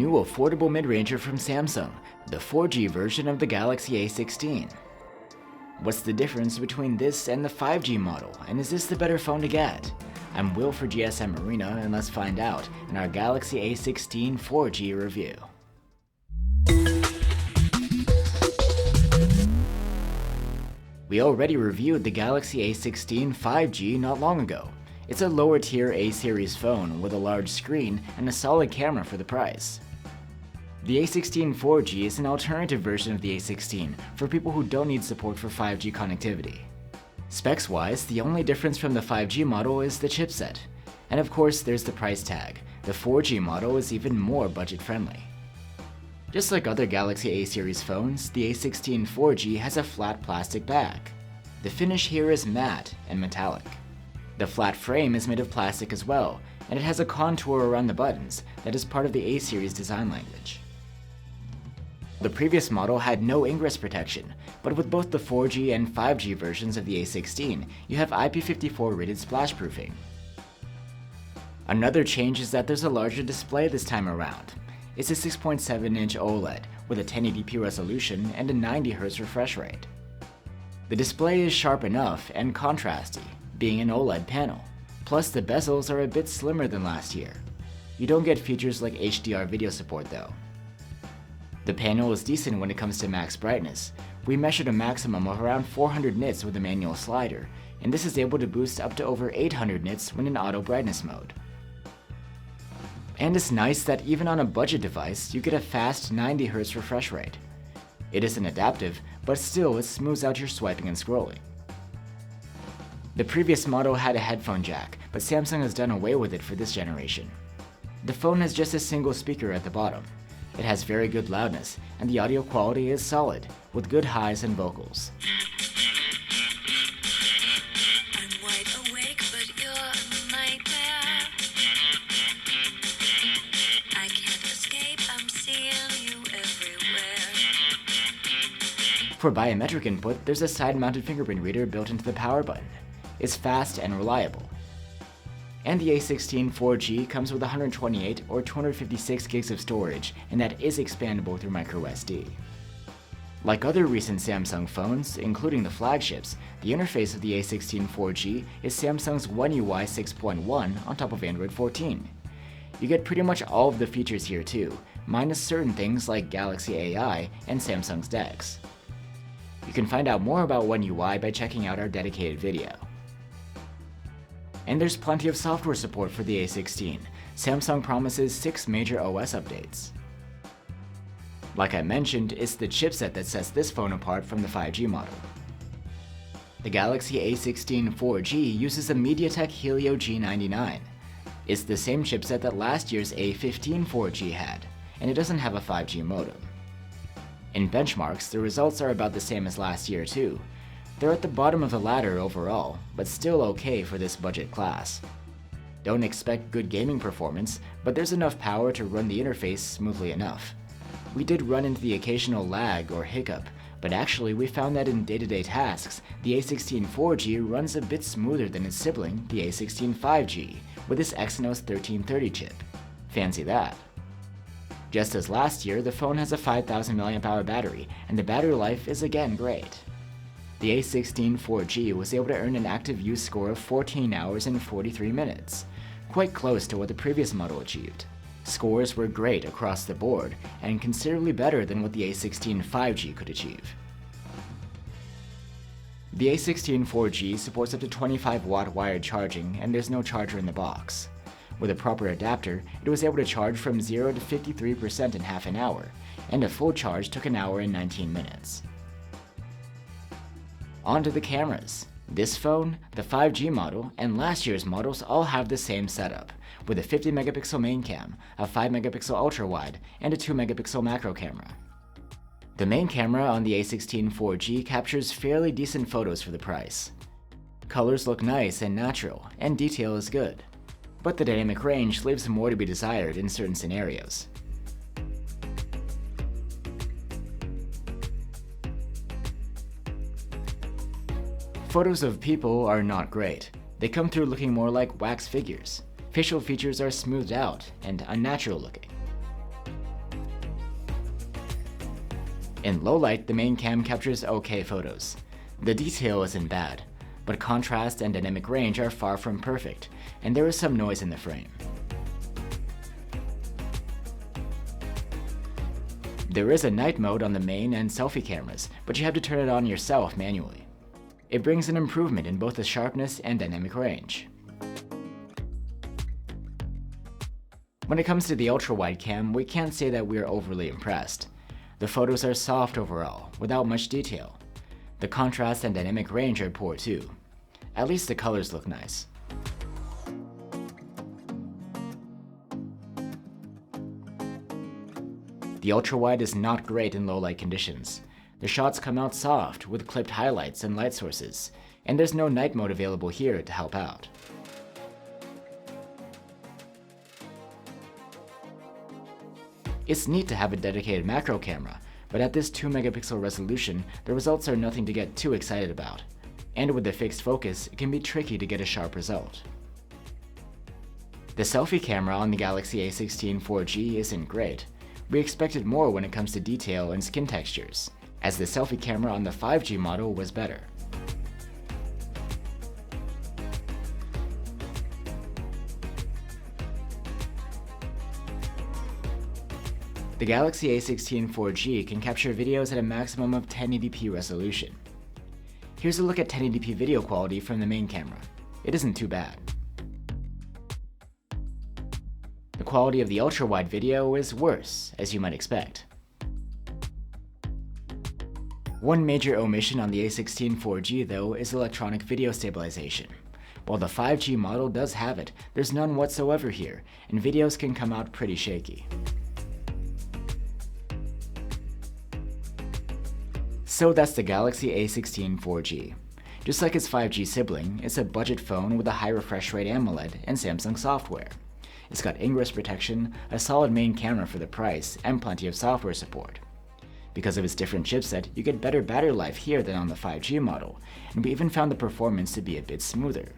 new affordable mid-ranger from Samsung, the 4G version of the Galaxy A16. What's the difference between this and the 5G model, and is this the better phone to get? I'm Will for GSM Arena, and let's find out in our Galaxy A16 4G review. We already reviewed the Galaxy A16 5G not long ago. It's a lower tier A-series phone with a large screen and a solid camera for the price. The A16 4G is an alternative version of the A16 for people who don't need support for 5G connectivity. Specs-wise, the only difference from the 5G model is the chipset. And of course, there's the price tag. The 4G model is even more budget-friendly. Just like other Galaxy A-series phones, the A16 4G has a flat plastic back. The finish here is matte and metallic. The flat frame is made of plastic as well, and it has a contour around the buttons that is part of the A-series design language. The previous model had no ingress protection, but with both the 4G and 5G versions of the A16, you have IP54 rated splash proofing. Another change is that there's a larger display this time around. It's a 6.7-inch OLED with a 1080p resolution and a 90Hz refresh rate. The display is sharp enough and contrasty, being an OLED panel. Plus, the bezels are a bit slimmer than last year. You don't get features like HDR video support though. The panel is decent when it comes to max brightness. We measured a maximum of around 400 nits with a manual slider, and this is able to boost up to over 800 nits when in auto brightness mode. And it's nice that even on a budget device, you get a fast 90Hz refresh rate. It isn't adaptive, but still it smooths out your swiping and scrolling. The previous model had a headphone jack, but Samsung has done away with it for this generation. The phone has just a single speaker at the bottom. It has very good loudness, and the audio quality is solid, with good highs and vocals. I'm wide awake, but you're a nightmare. I can't escape, I'm seeing you everywhere. For biometric input, there's a side-mounted fingerprint reader built into the power button. It's fast and reliable. And the A16 4G comes with 128 or 256 gigs of storage, and that is expandable through microSD. Like other recent Samsung phones, including the flagships, the interface of the A16 4G is Samsung's One UI 6.1 on top of Android 14. You get pretty much all of the features here too, minus certain things like Galaxy AI and Samsung's DeX. You can find out more about One UI by checking out our dedicated video. And there's plenty of software support for the A16. Samsung promises 6 major OS updates. Like I mentioned, it's the chipset that sets this phone apart from the 5G model. The Galaxy A16 4G uses a MediaTek Helio G99. It's the same chipset that last year's A15 4G had, and it doesn't have a 5G modem. In benchmarks, the results are about the same as last year too. They're at the bottom of the ladder overall, but still okay for this budget class. Don't expect good gaming performance, but there's enough power to run the interface smoothly enough. We did run into the occasional lag or hiccup, but actually we found that in day-to-day tasks, the A16 4G runs a bit smoother than its sibling, the A16 5G, with its Exynos 1330 chip. Fancy that. Just as last year, the phone has a 5000 mAh battery, and the battery life is again great. The A16 4G was able to earn an active use score of 14 hours and 43 minutes, quite close to what the previous model achieved. Scores were great across the board, and considerably better than what the A16 5G could achieve. The A16 4G supports up to 25-watt wired charging, and there's no charger in the box. With a proper adapter, it was able to charge from 0 to 53% in half an hour, and a full charge took an hour and 19 minutes. On to the cameras. This phone, the 5G model, and last year's models all have the same setup, with a 50-megapixel main cam, a 5-megapixel ultra-wide, and a 2-megapixel macro camera. The main camera on the A16 4G captures fairly decent photos for the price. Colors look nice and natural, and detail is good. But the dynamic range leaves more to be desired in certain scenarios. Photos of people are not great. They come through looking more like wax figures. Facial features are smoothed out and unnatural looking. In low light, the main cam captures okay photos. The detail isn't bad, but contrast and dynamic range are far from perfect, and there is some noise in the frame. There is a night mode on the main and selfie cameras, but you have to turn it on yourself manually. It brings an improvement in both the sharpness and dynamic range. When it comes to the ultra-wide cam, we can't say that we are overly impressed. The photos are soft overall, without much detail. The contrast and dynamic range are poor too. At least the colors look nice. The ultra-wide is not great in low light conditions. The shots come out soft, with clipped highlights and light sources, and there's no night mode available here to help out. It's neat to have a dedicated macro camera, but at this 2 megapixel resolution, the results are nothing to get too excited about. And with the fixed focus, it can be tricky to get a sharp result. The selfie camera on the Galaxy A16 4G isn't great. We expected more when it comes to detail and skin textures, as the selfie camera on the 5G model was better. The Galaxy A16 4G can capture videos at a maximum of 1080p resolution. Here's a look at 1080p video quality from the main camera. It isn't too bad. The quality of the ultra-wide video is worse, as you might expect. One major omission on the A16 4G though is electronic video stabilization. While the 5G model does have it, there's none whatsoever here, and videos can come out pretty shaky. So that's the Galaxy A16 4G. Just like its 5G sibling, it's a budget phone with a high refresh rate AMOLED and Samsung software. It's got ingress protection, a solid main camera for the price, and plenty of software support. Because of its different chipset, you get better battery life here than on the 5G model, and we even found the performance to be a bit smoother.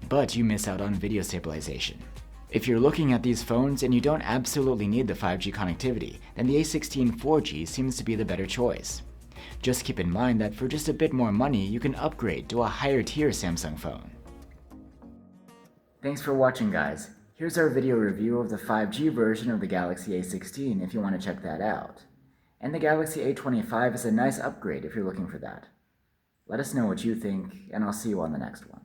But you miss out on video stabilization. If you're looking at these phones and you don't absolutely need the 5G connectivity, then the A16 4G seems to be the better choice. Just keep in mind that for just a bit more money, you can upgrade to a higher tier Samsung phone. Thanks for watching, guys. Here's our video review of the 5G version of the Galaxy A16 if you want to check that out. And the Galaxy A25 is a nice upgrade if you're looking for that. Let us know what you think, and I'll see you on the next one.